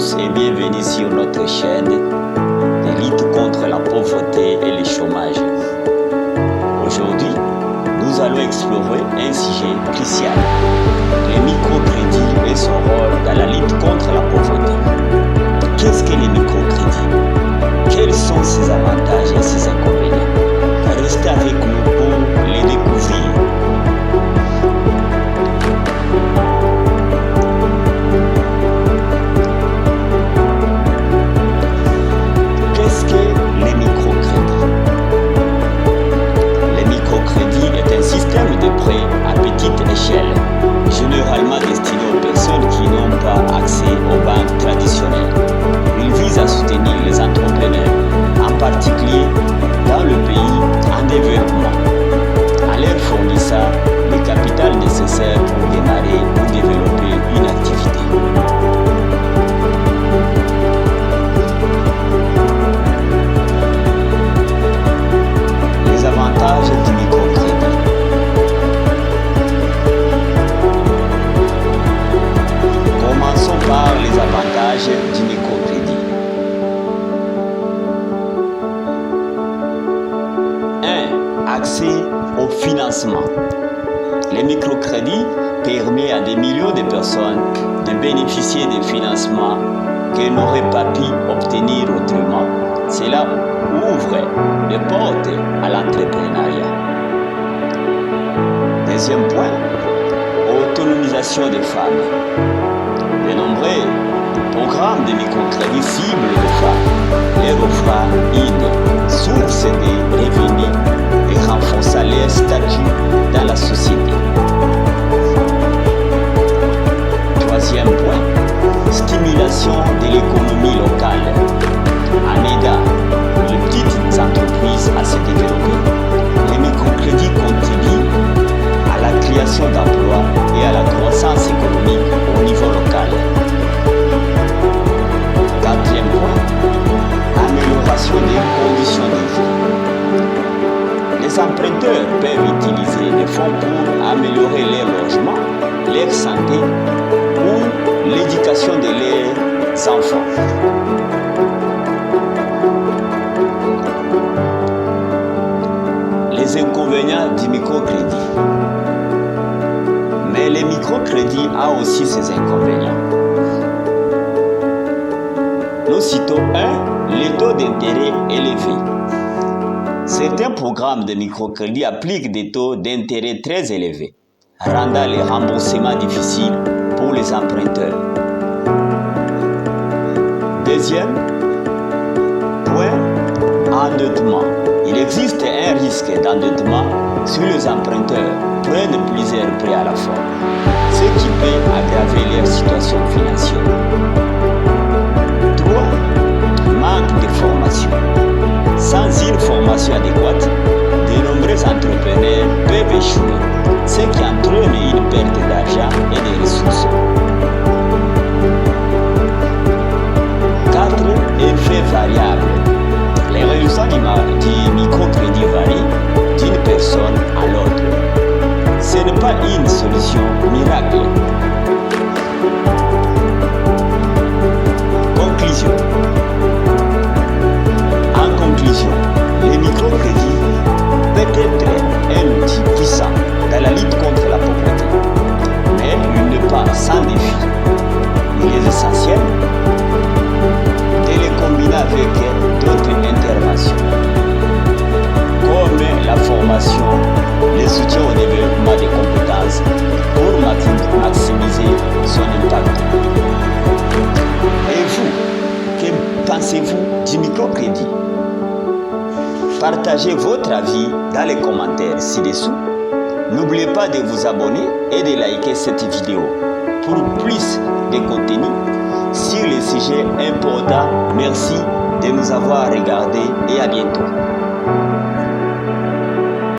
tous et bienvenue sur notre chaîne de lutte contre la pauvreté et le chômage. Aujourd'hui, nous allons explorer un sujet crucial, le microcrédit et son rôle dans la lutte contre la pauvreté. Qu'est-ce que les microcrédits? Quels sont ses avantages et ses inconvénients? Restez avec nous pour les découvrir. Qu'est-ce que les microcrédits? Les microcrédits est un système de prêt à petite échelle, généralement destiné aux personnes qui n'ont pas accès aux banques traditionnelles. Il vise à soutenir les entrepreneurs, en particulier dans le pays en développement, en leur fournissant le capital nécessaire pour démarrer ou développer une activité. Les avantages du microcrédit. Commençons par les avantages du microcrédit. 1. Accès au financement. Le microcrédit permet à des millions de personnes de bénéficier de financements qu'elles n'auraient pas pu obtenir autrement. Cela ouvre les portes à l'entrepreneuriat. Deuxième point, autonomisation des femmes. De nombreux programmes de microcrédit ciblent les femmes, leur offrant une source de revenus et renforçant leur statut dans la société. Troisième point, stimulation de l'économie locale en aidant les petites entreprises à se développer. Les microcrédits contribuent à la création d'emplois et à la croissance économique au niveau local. Quatrième point, amélioration des conditions de vie. Les emprunteurs peuvent utiliser des fonds pour améliorer leur logement, leur santé ou l'éducation de leurs enfants. Les inconvénients du microcrédit. Mais le microcrédit a aussi ses inconvénients. Nous citons 1. Les taux d'intérêt élevés. Certains programmes de microcrédit appliquent des taux d'intérêt très élevés, rendant les remboursements difficiles pour les emprunteurs. Deuxième point, endettement. Il existe un risque d'endettement si les emprunteurs prennent plusieurs prêts à la fois, ce qui peut aggraver leur situation financière. 3. Manque de formation. Sans une formation adéquate, de nombreux entrepreneurs peuvent échouer, ce qui entraîne une perte d'argent et de ressources. 4. Effet variable. Les résultats du microcrédit varient d'une personne à l'autre. Ce n'est pas une solution miracle. Conclusion. En conclusion, le microcrédit peut être un outil puissant dans la lutte contre la pauvreté, mais il n'est pas sans défi. Il est essentiel de les combiner avec d'autres interventions, comme la formation, le soutien au développement des compétences pour maximiser son impact. Et vous, que pensez-vous du microcrédit? Partagez votre avis dans les commentaires ci-dessous. N'oubliez pas de vous abonner et de liker cette vidéo pour plus de contenu sur les sujets importants. Merci de nous avoir regardés et à bientôt.